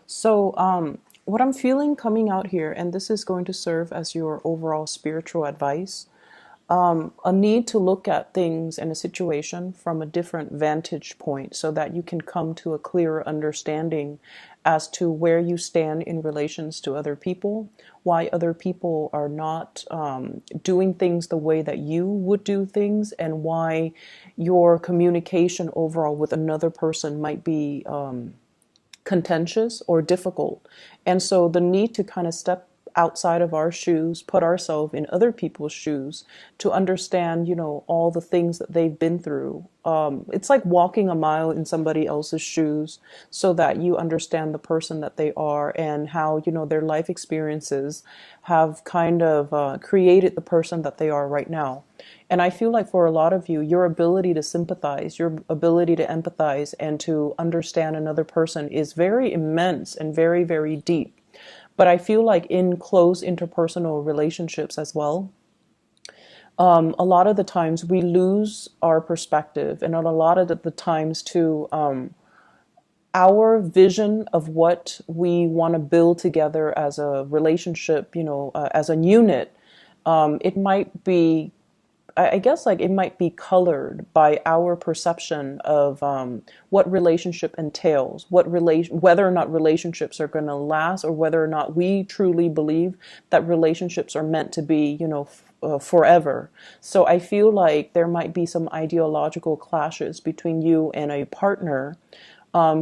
So, what I'm feeling coming out here, and this is going to serve as your overall spiritual advice, a need to look at things in a situation from a different vantage point so that you can come to a clearer understanding as to where you stand in relations to other people, why other people are not doing things the way that you would do things, and why your communication overall with another person might be contentious or difficult. And so the need to kind of step outside of our shoes, put ourselves in other people's shoes to understand, all the things that they've been through. It's like walking a mile in somebody else's shoes so that you understand the person that they are and how, their life experiences have kind of created the person that they are right now. And I feel like for a lot of you, your ability to sympathize, your ability to empathize and to understand another person is very immense and very, very deep. But I feel like in close interpersonal relationships as well, a lot of the times we lose our perspective, and a lot of the times too, our vision of what we want to build together as a relationship, as a unit, it might be, I guess, like it might be colored by our perception of what relationship entails, whether or not relationships are going to last, or whether or not we truly believe that relationships are meant to be, forever. So I feel like there might be some ideological clashes between you and a partner,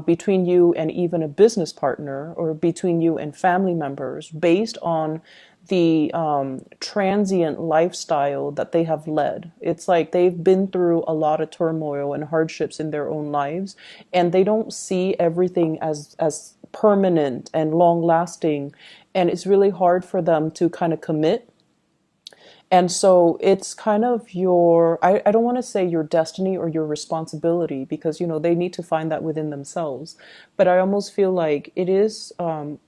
between you and even a business partner, or between you and family members, based on the transient lifestyle that they have led. It's like they've been through a lot of turmoil and hardships in their own lives, and they don't see everything as permanent and long lasting. And it's really hard for them to kind of commit. And so it's kind of I don't want to say your destiny or your responsibility, because, they need to find that within themselves. But I almost feel like it is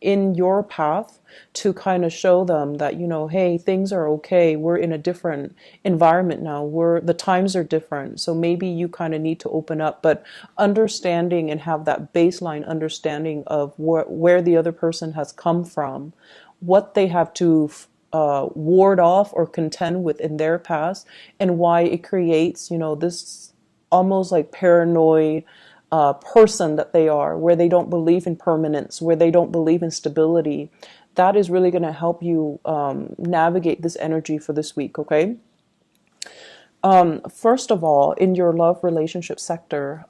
in your path to kind of show them that, hey, things are okay. We're in a different environment now. The times are different. So maybe you kind of need to open up, but understanding and have that baseline understanding of where the other person has come from, what they have to ward off or contend with in their past, and why it creates, this almost like paranoid person that they are, where they don't believe in permanence, where they don't believe in stability. That is really going to help you navigate this energy for this week, okay? First of all, in your love relationship sector,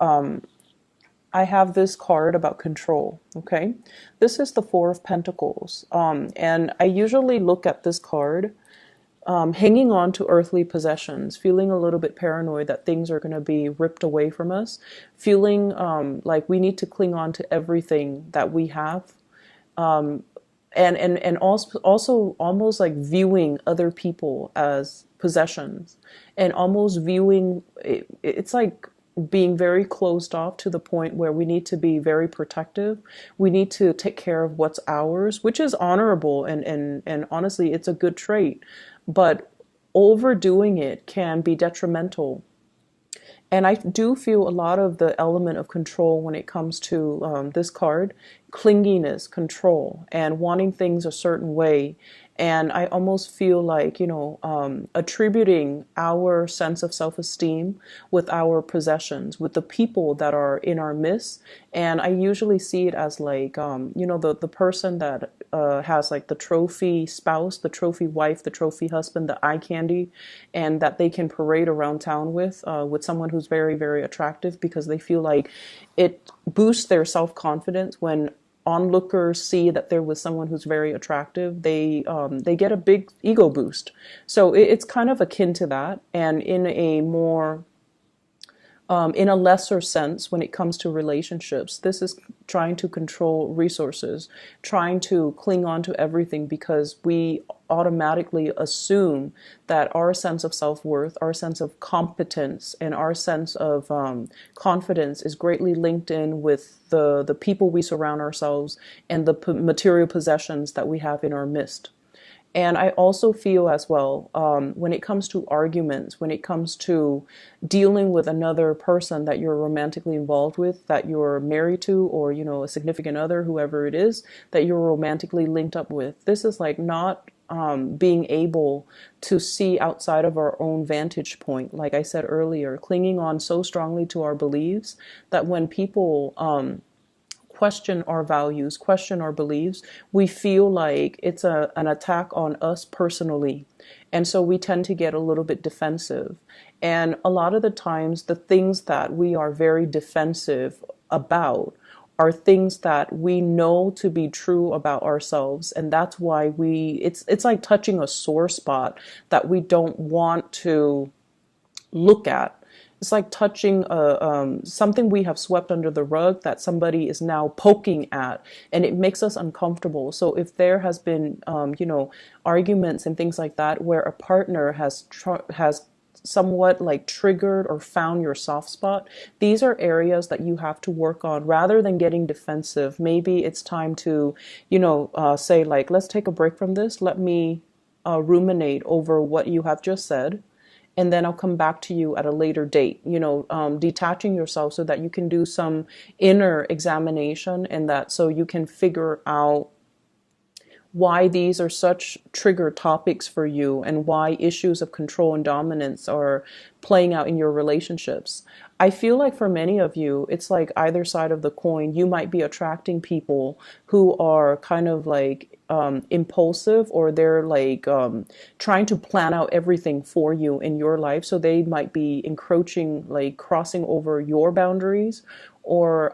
I have this card about control, okay? This is the Four of Pentacles. And I usually look at this card hanging on to earthly possessions, feeling a little bit paranoid that things are going to be ripped away from us, feeling like we need to cling on to everything that we have. And also almost like viewing other people as possessions, and almost viewing it's like being very closed off to the point where we need to be very protective. We need to take care of what's ours, which is honorable, and honestly, it's a good trait. But overdoing it can be detrimental. And I do feel a lot of the element of control when it comes to this card: clinginess, control, and wanting things a certain way. And I almost feel like, attributing our sense of self-esteem with our possessions, with the people that are in our midst. And I usually see it as like, the person that has like the trophy spouse, the trophy wife, the trophy husband, the eye candy, and that they can parade around town with someone who's very, very attractive, because they feel like it boosts their self-confidence when onlookers see that there was someone who's very attractive. They get a big ego boost. So it's kind of akin to that, and in a lesser sense, when it comes to relationships, this is trying to control resources, trying to cling on to everything, because we automatically assume that our sense of self-worth, our sense of competence, and our sense of confidence is greatly linked in with the people we surround ourselves and the material possessions that we have in our midst. And I also feel as well, when it comes to arguments, when it comes to dealing with another person that you're romantically involved with, that you're married to, or, a significant other, whoever it is, that you're romantically linked up with, this is like not being able to see outside of our own vantage point. Like I said earlier, clinging on so strongly to our beliefs that when people question our values, question our beliefs, we feel like it's an attack on us personally. And so we tend to get a little bit defensive. And a lot of the times, the things that we are very defensive about are things that we know to be true about ourselves. And that's why it's like touching a sore spot that we don't want to look at. It's like touching something we have swept under the rug that somebody is now poking at, and it makes us uncomfortable. So if there has been, arguments and things like that, where a partner has somewhat like triggered or found your soft spot, these are areas that you have to work on rather than getting defensive. Maybe it's time to, say like, let's take a break from this. Let me ruminate over what you have just said, and then I'll come back to you at a later date, detaching yourself so that you can do some inner examination, and that so you can figure out why these are such trigger topics for you, and why issues of control and dominance are playing out in your relationships. I feel like for many of you, it's like either side of the coin. You might be attracting people who are kind of like impulsive, or they're like trying to plan out everything for you in your life. So they might be encroaching, like crossing over your boundaries, or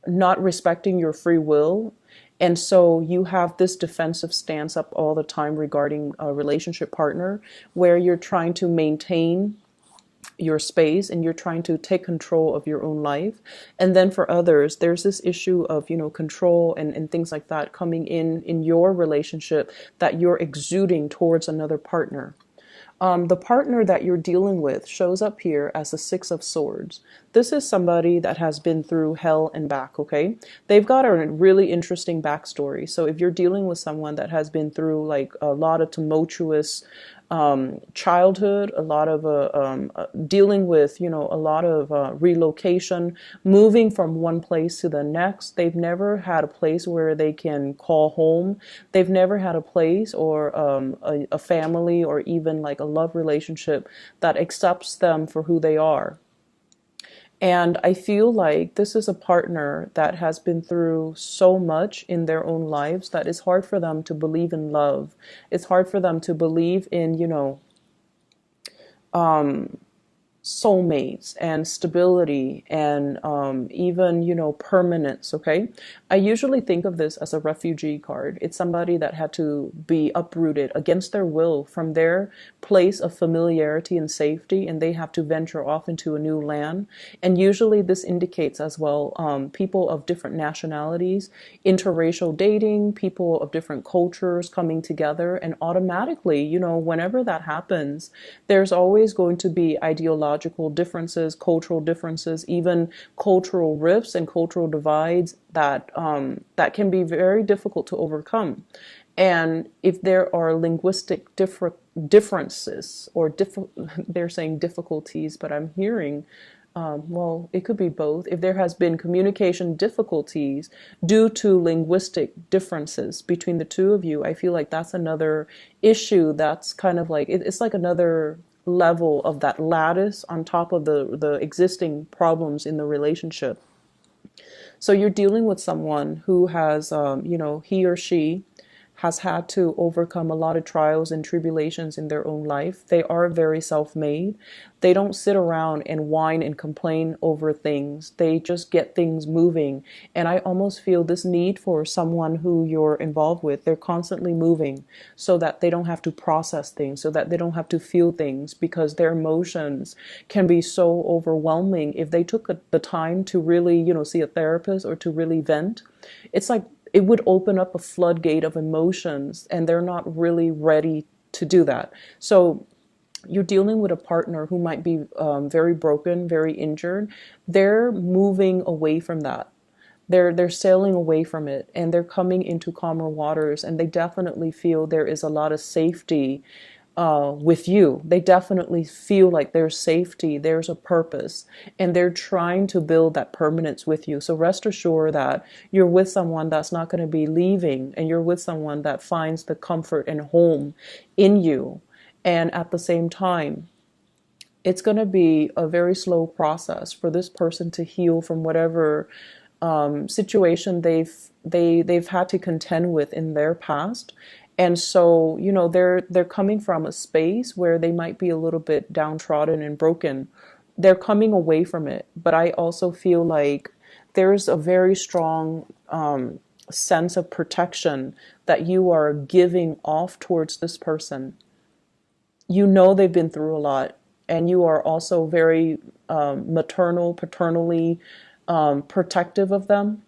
not respecting your free will. And so you have this defensive stance up all the time regarding a relationship partner, where you're trying to maintain your space and you're trying to take control of your own life. And then for others, there's this issue of, control and things like that coming in your relationship that you're exuding towards another partner. The partner that you're dealing with shows up here as the Six of Swords. This is somebody that has been through hell and back, okay? They've got a really interesting backstory. So if you're dealing with someone that has been through like a lot of tumultuous childhood, a lot of dealing with, a lot of relocation, moving from one place to the next. They've never had a place where they can call home. They've never had a place or a family, or even like a love relationship that accepts them for who they are. And I feel like this is a partner that has been through so much in their own lives that it's hard for them to believe in love. It's hard for them to believe in, soulmates and stability, and even, permanence. Okay. I usually think of this as a refugee card. It's somebody that had to be uprooted against their will from their place of familiarity and safety, and they have to venture off into a new land. And usually this indicates as well people of different nationalities, interracial dating, people of different cultures coming together. And automatically, whenever that happens, there's always going to be ideological differences, cultural differences, even cultural rifts and cultural divides that can be very difficult to overcome. And if there are linguistic differences, or they're saying difficulties, but I'm hearing, well, it could be both. If there has been communication difficulties due to linguistic differences between the two of you, I feel like that's another issue that's kind of like, it's like another level of that lattice on top of the existing problems in the relationship. So you're dealing with someone who has, he or she has had to overcome a lot of trials and tribulations in their own life. They are very self-made. They don't sit around and whine and complain over things. They just get things moving. And I almost feel this need for someone who you're involved with. They're constantly moving so that they don't have to process things, so that they don't have to feel things, because their emotions can be so overwhelming. If they took the time to really, see a therapist or to really vent, it's like it would open up a floodgate of emotions, and they're not really ready to do that. So you're dealing with a partner who might be very broken, very injured. They're moving away from that. They're sailing away from it, and they're coming into calmer waters, and they definitely feel there is a lot of safety with you. They definitely feel like there's safety, there's a purpose, and they're trying to build that permanence with you. So rest assured that you're with someone that's not going to be leaving, and you're with someone that finds the comfort and home in you. And at the same time, it's going to be a very slow process for this person to heal from whatever situation they've had to contend with in their past. And so, they're coming from a space where they might be a little bit downtrodden and broken. They're coming away from it, but I also feel like there's a very strong sense of protection that you are giving off towards this person. They've been through a lot, and you are also very paternally protective of them,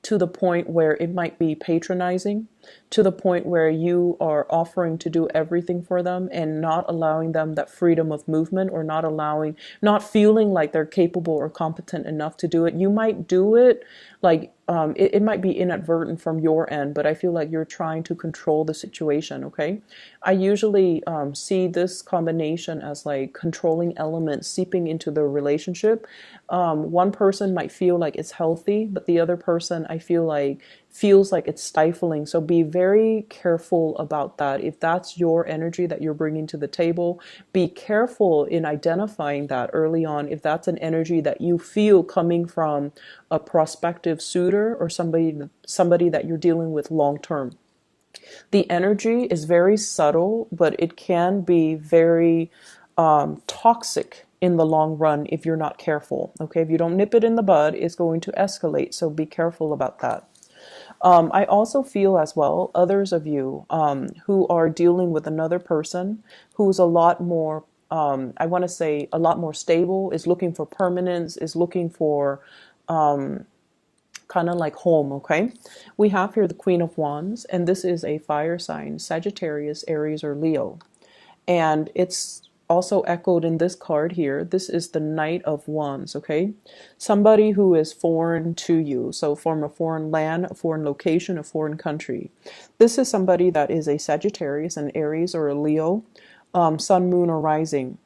to the point where it might be patronizing, to the point where you are offering to do everything for them and not allowing them that freedom of movement, or not feeling like they're capable or competent enough to do it. You might do it like it might be inadvertent from your end, but I feel like you're trying to control the situation. Okay, I usually see this combination as like controlling elements seeping into the relationship. One person might feel like it's healthy, but the other person, I feel like, feels like it's stifling. So be very careful about that. If that's your energy that you're bringing to the table, be careful in identifying that early on. If that's an energy that you feel coming from a prospective suitor or somebody that you're dealing with long term. The energy is very subtle, but it can be very toxic in the long run if you're not careful. Okay, if you don't nip it in the bud, it's going to escalate. So be careful about that. I also feel as well, others of you who are dealing with another person who's a lot more, I want to say, a lot more stable, is looking for permanence, is looking for kind of like home. Okay, we have here the Queen of Wands, and this is a fire sign, Sagittarius, Aries, or Leo. And it's also echoed in this card here. This is the Knight of Wands, okay? Somebody who is foreign to you. So from a foreign land, a foreign location, a foreign country. This is somebody that is a Sagittarius, an Aries, or a Leo, sun, moon, or rising.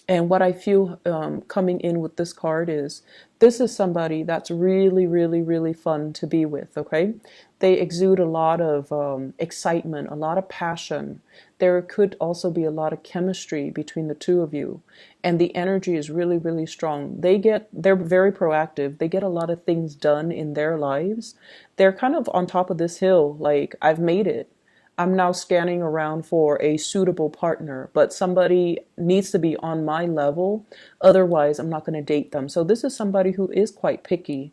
And what I feel coming in with this card is this is somebody that's really, really, really fun to be with, okay? They exude a lot of excitement, a lot of passion. There could also be a lot of chemistry between the two of you. And the energy is really, really strong. They're very proactive. They get a lot of things done in their lives. They're kind of on top of this hill, like, I've made it. I'm now scanning around for a suitable partner, but somebody needs to be on my level. Otherwise, I'm not going to date them. So this is somebody who is quite picky.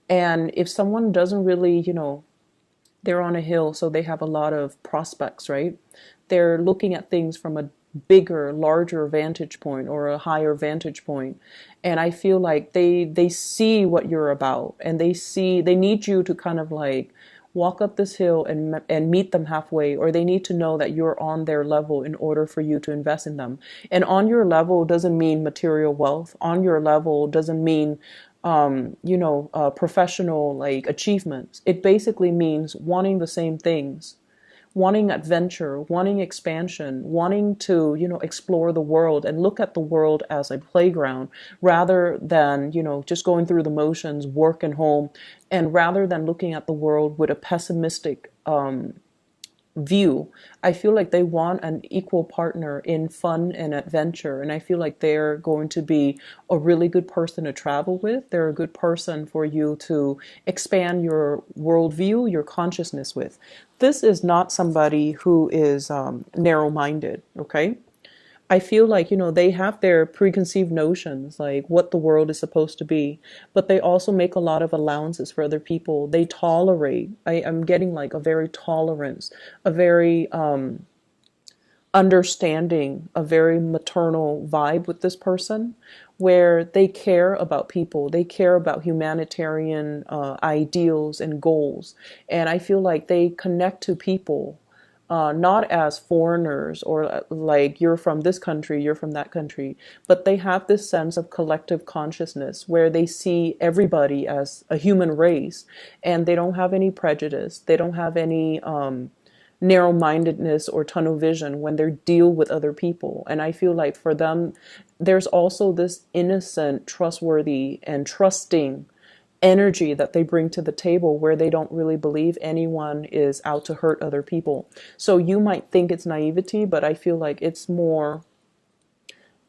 And if someone doesn't really, they're on a hill, so they have a lot of prospects, right? They're looking at things from a bigger, larger vantage point, or a higher vantage point. And I feel like they see what you're about, and they need you to kind of like walk up this hill and meet them halfway, or they need to know that you're on their level in order for you to invest in them. And on your level doesn't mean material wealth. On your level doesn't mean professional like achievements. It basically means wanting the same things, wanting adventure, wanting expansion, wanting to, explore the world and look at the world as a playground, rather than, just going through the motions, work and home, and rather than looking at the world with a pessimistic view. I feel like they want an equal partner in fun and adventure, and I feel like they're going to be a really good person to travel with. They're a good person for you to expand your worldview, your consciousness with. This is not somebody who is narrow-minded, okay? I feel like, they have their preconceived notions, like what the world is supposed to be, but they also make a lot of allowances for other people. They tolerate. I'm getting like a very tolerance, a very understanding, a very maternal vibe with this person, where they care about people. They care about humanitarian ideals and goals. And I feel like they connect to people not as foreigners or like you're from this country, you're from that country, but they have this sense of collective consciousness where they see everybody as a human race, and they don't have any prejudice. They don't have any narrow-mindedness or tunnel vision when they deal with other people. And I feel like for them, there's also this innocent, trustworthy, and trusting energy that they bring to the table where they don't really believe anyone is out to hurt other people. So you might think it's naivety, but I feel like it's more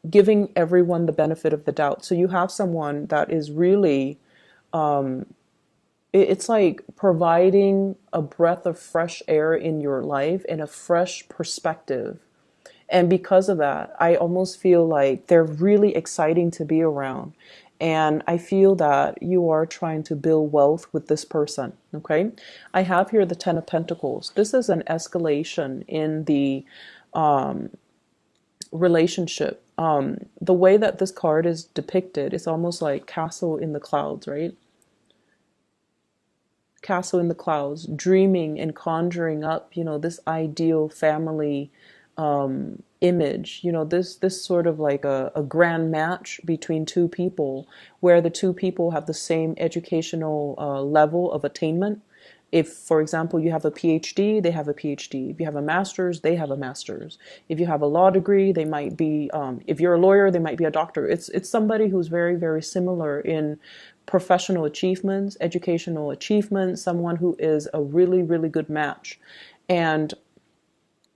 giving everyone the benefit of the doubt. So you have someone that is really, it's like providing a breath of fresh air in your life and a fresh perspective. And because of that, I almost feel like they're really exciting to be around. And I feel that you are trying to build wealth with this person. Okay. I have here the Ten of Pentacles. This is an escalation in the relationship. The way that this card is depicted, it's almost like castle in the clouds, right? Castle in the clouds, dreaming and conjuring up, this ideal family image, this sort of like a grand match between two people where the two people have the same educational level of attainment. If, for example, you have a PhD, they have a PhD. If you have a master's, they have a master's. If you have a law degree, they might be, if you're a lawyer, they might be a doctor. It's somebody who's very, very similar in professional achievements, educational achievements, someone who is a really, really good match. And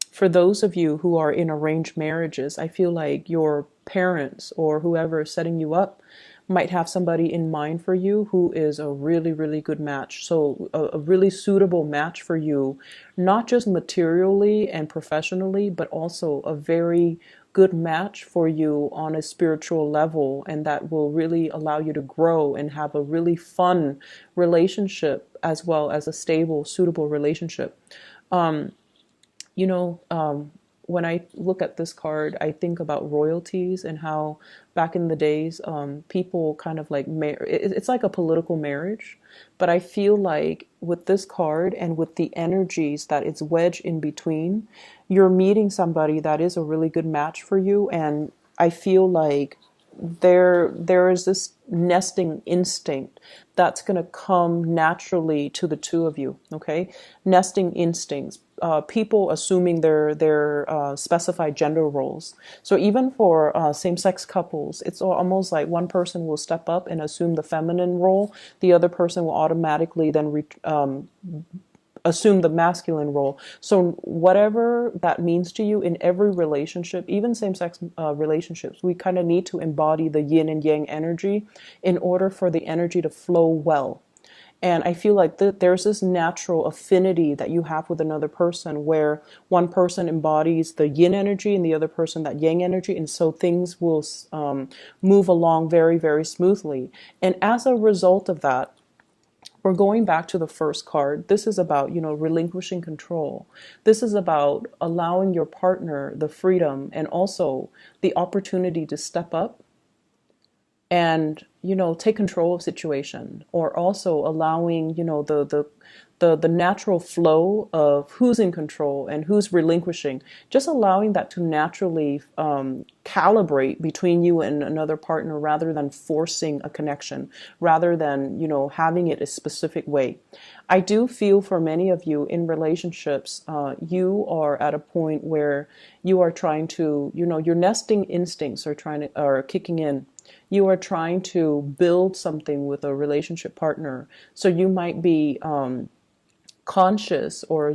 for those of you who are in arranged marriages, I feel like your parents or whoever is setting you up might have somebody in mind for you who is a really, really good match. So a really suitable match for you, not just materially and professionally, but also a very good match for you on a spiritual level, and that will really allow you to grow and have a really fun relationship as well as a stable, suitable relationship. When I look at this card, I think about royalties and how back in the days, people kind of like, it's like a political marriage. But I feel like with this card and with the energies that it's wedged in between, you're meeting somebody that is a really good match for you. And I feel like there is this nesting instinct that's going to come naturally to the two of you. Okay, nesting instincts, people assuming their specified gender roles. So even for same-sex couples, it's almost like one person will step up and assume the feminine role, the other person will automatically then assume the masculine role. So whatever that means to you in every relationship, even same-sex relationships, we kind of need to embody the yin and yang energy in order for the energy to flow well. And I feel like there's this natural affinity that you have with another person where one person embodies the yin energy and the other person that yang energy. And so things will move along very, very smoothly. And as a result of that, we're going back to the first card. This is about, relinquishing control. This is about allowing your partner the freedom and also the opportunity to step up and, take control of situation, or also allowing, the natural flow of who's in control and who's relinquishing, just allowing that to naturally calibrate between you and another partner rather than forcing a connection, rather than, having it a specific way. I do feel for many of you in relationships, you are at a point where you are trying to, your nesting instincts are kicking in. You are trying to build something with a relationship partner. So you might be conscious or,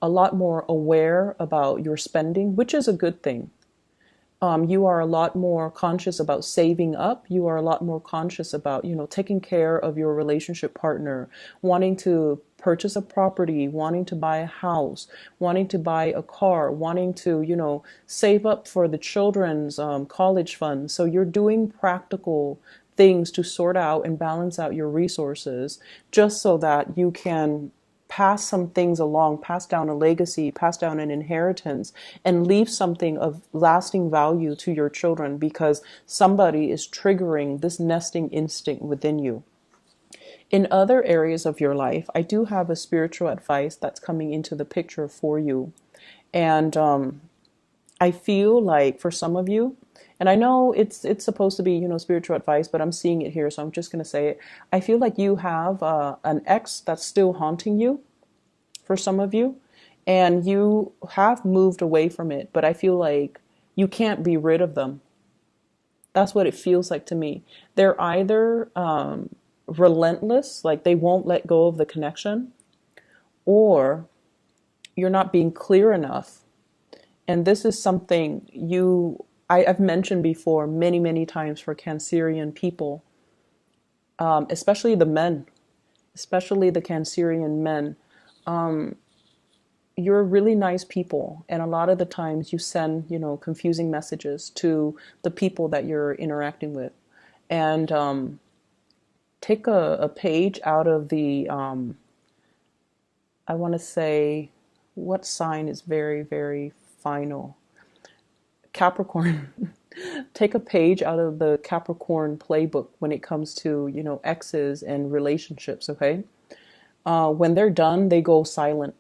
a lot more aware about your spending, which is a good thing. You are a lot more conscious about saving up. You are a lot more conscious about, taking care of your relationship partner, wanting to purchase a property, wanting to buy a house, wanting to buy a car, wanting to, save up for the children's college fund. So you're doing practical things to sort out and balance out your resources just so that you can pass some things along, pass down a legacy, pass down an inheritance, and leave something of lasting value to your children because somebody is triggering this nesting instinct within you. In other areas of your life, I do have a spiritual advice that's coming into the picture for you. And I feel like for some of you, and I know it's supposed to be, spiritual advice, but I'm seeing it here, so I'm just going to say it. I feel like you have an ex that's still haunting you for some of you, and you have moved away from it, but I feel like you can't be rid of them. That's what it feels like to me. They're either relentless, like they won't let go of the connection, or you're not being clear enough. And this is something I've mentioned before many, many times for Cancerian people, especially the men, especially the Cancerian men. You're really nice people, and a lot of the times you send, confusing messages to the people that you're interacting with. And take a page out of the, I want to say, what sign is very, very final? Capricorn. Take a page out of the Capricorn playbook when it comes to, exes and relationships, okay? When they're done, they go silent.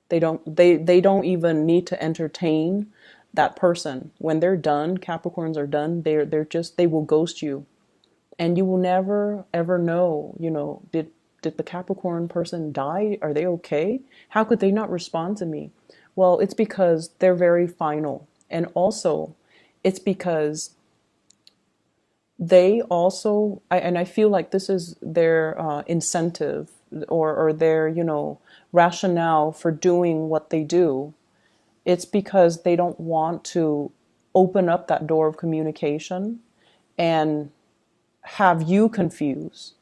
They don't even need to entertain that person. When they're done, Capricorns are done, they will ghost you. And you will never ever know, did the Capricorn person die? Are they okay? How could they not respond to me? Well, it's because they're very final. And also, it's because they also, and I feel like this is their incentive, or their, rationale for doing what they do. It's because they don't want to open up that door of communication and have you confused,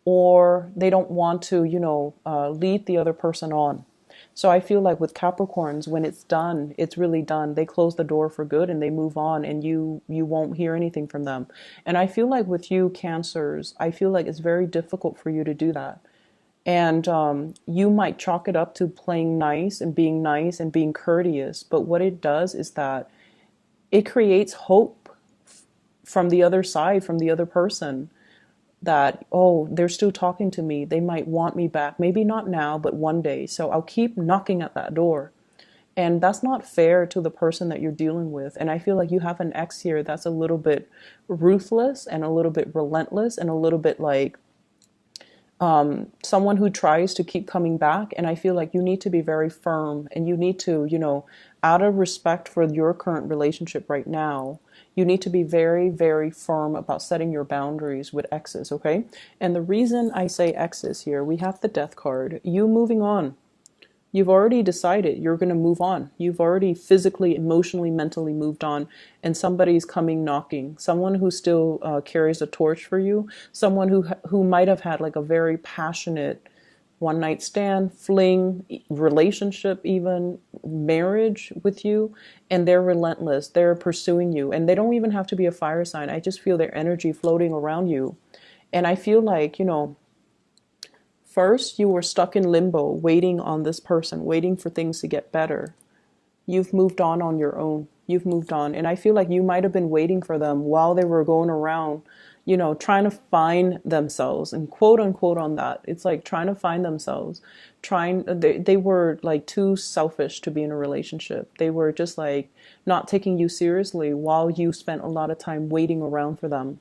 or they don't want to, lead the other person on. So I feel like with Capricorns, when it's done, it's really done. They close the door for good and they move on, and you won't hear anything from them. And I feel like with you Cancers, I feel like it's very difficult for you to do that. And you might chalk it up to playing nice and being courteous. But what it does is that it creates hope from the other side, from the other person, that, oh, they're still talking to me. They might want me back. Maybe not now, but one day. So I'll keep knocking at that door. And that's not fair to the person that you're dealing with. And I feel like you have an ex here that's a little bit ruthless and a little bit relentless and a little bit like someone who tries to keep coming back. And I feel like you need to be very firm, and you need to, out of respect for your current relationship right now, you need to be very, very firm about setting your boundaries with exes, okay? And the reason I say exes here, we have the death card, you moving on. You've already decided you're going to move on. You've already physically, emotionally, mentally moved on, and somebody's coming knocking. Someone who still carries a torch for you. Someone who might have had like a very passionate one night stand, fling, relationship, even marriage with you, and they're relentless. They're pursuing you, and they don't even have to be a fire sign. I just feel their energy floating around you, and I feel like, first, you were stuck in limbo, waiting on this person, waiting for things to get better. You've moved on your own. You've moved on. And I feel like you might have been waiting for them while they were going around, trying to find themselves, and quote unquote on that. It's like trying to find themselves. They were like too selfish to be in a relationship. They were just like not taking you seriously while you spent a lot of time waiting around for them.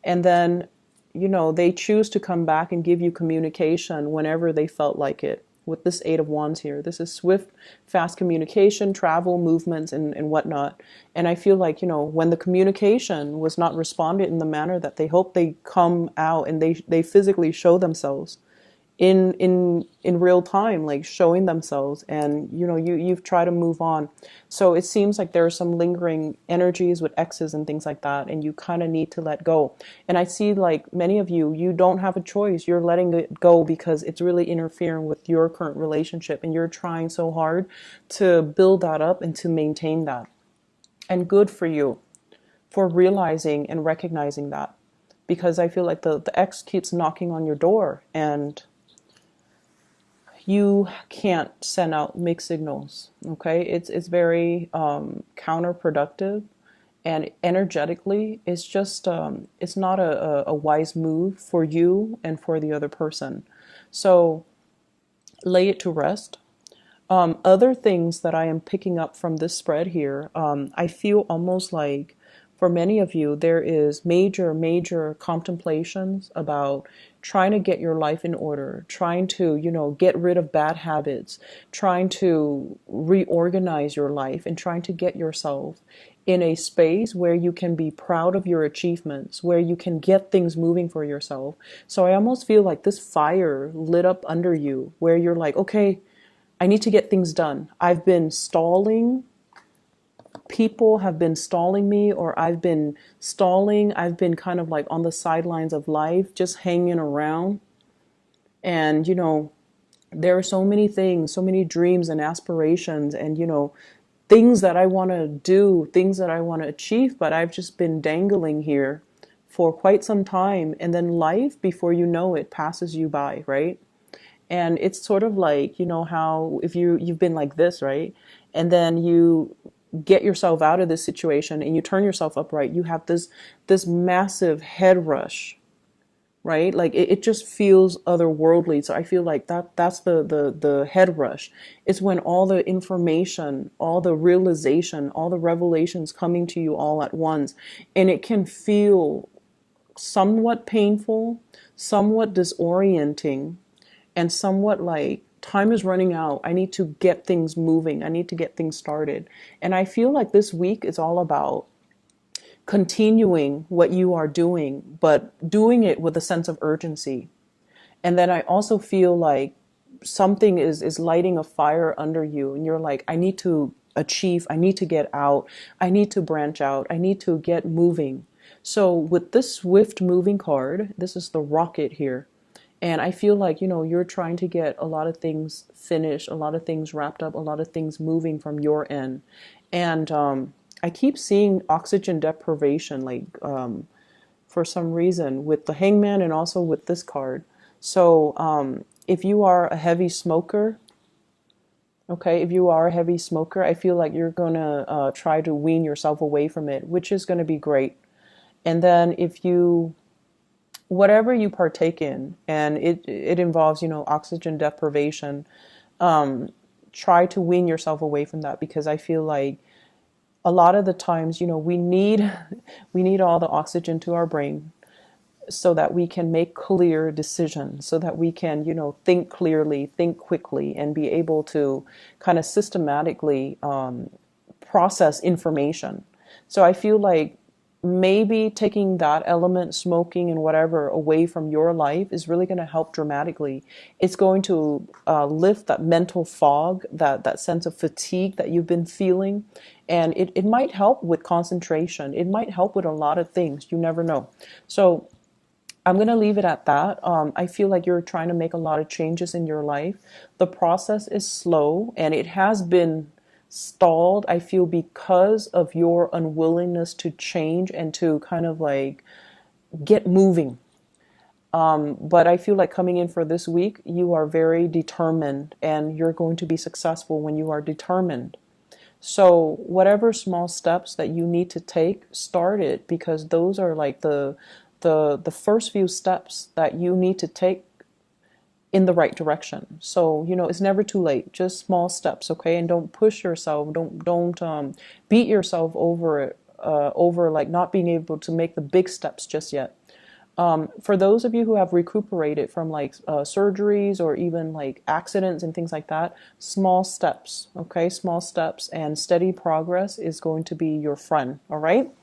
And then, they choose to come back and give you communication whenever they felt like it. With this Eight of Wands here, this is swift, fast communication, travel, movements, and whatnot. And I feel like, when the communication was not responded in the manner that they hoped, they come out and they physically show themselves in real time, like showing themselves, and you've tried to move on. So it seems like there are some lingering energies with exes and things like that, and you kind of need to let go. And I see like many of you don't have a choice. You're letting it go because it's really interfering with your current relationship, and you're trying so hard to build that up and to maintain that. And good for you for realizing and recognizing that, because I feel like the ex keeps knocking on your door, and you can't send out mixed signals. Okay, it's very counterproductive, and energetically, it's just it's not a wise move for you and for the other person. So lay it to rest. Other things that I am picking up from this spread here, I feel almost like for many of you, there is major contemplations about trying to get your life in order, trying to, get rid of bad habits, trying to reorganize your life, and trying to get yourself in a space where you can be proud of your achievements, where you can get things moving for yourself. So I almost feel like this fire lit up under you, where you're like, okay, I need to get things done. I've been stalling. People have been stalling me, or I've been stalling. I've been kind of like on the sidelines of life, just hanging around. And, there are so many things, so many dreams and aspirations, and, things that I want to do, things that I want to achieve, but I've just been dangling here for quite some time. And then life, before you know it, passes you by, right? And it's sort of like, how if you've been like this, right? And then you get yourself out of this situation and you turn yourself upright, you have this massive head rush, right? Like it just feels otherworldly. So I feel like that's the head rush. It's when all the information, all the realization, all the revelations coming to you all at once, and it can feel somewhat painful, somewhat disorienting, and somewhat like time is running out. I need to get things moving. I need to get things started. And I feel like this week is all about continuing what you are doing, but doing it with a sense of urgency. And then I also feel like something is lighting a fire under you, and you're like, I need to achieve, I need to get out, I need to branch out, I need to get moving. So with this swift moving card, this is the rocket here. And I feel like, you're trying to get a lot of things finished, a lot of things wrapped up, a lot of things moving from your end. And I keep seeing oxygen deprivation, like for some reason, with the hangman and also with this card. So if you are a heavy smoker, okay, if you are a heavy smoker, I feel like you're going to try to wean yourself away from it, which is going to be great. And then if you whatever you partake in, and it involves, oxygen deprivation, try to wean yourself away from that, because I feel like a lot of the times, we need we need all the oxygen to our brain so that we can make clear decisions, so that we can, think clearly, think quickly, and be able to kind of systematically process information. So I feel like maybe taking that element, smoking and whatever, away from your life is really going to help dramatically. It's going to lift that mental fog, that sense of fatigue that you've been feeling. And it might help with concentration. It might help with a lot of things. You never know. So I'm going to leave it at that. I feel like you're trying to make a lot of changes in your life. The process is slow, and it has been stalled, I feel, because of your unwillingness to change and to kind of like get moving. But I feel like coming in for this week, you are very determined, and you're going to be successful when you are determined. So whatever small steps that you need to take, start it, because those are like the first few steps that you need to take in the right direction. So, it's never too late. Just small steps, okay? And don't push yourself. Don't beat yourself over like not being able to make the big steps just yet. For those of you who have recuperated from like surgeries or even like accidents and things like that, small steps, okay? Small steps and steady progress is going to be your friend, all right?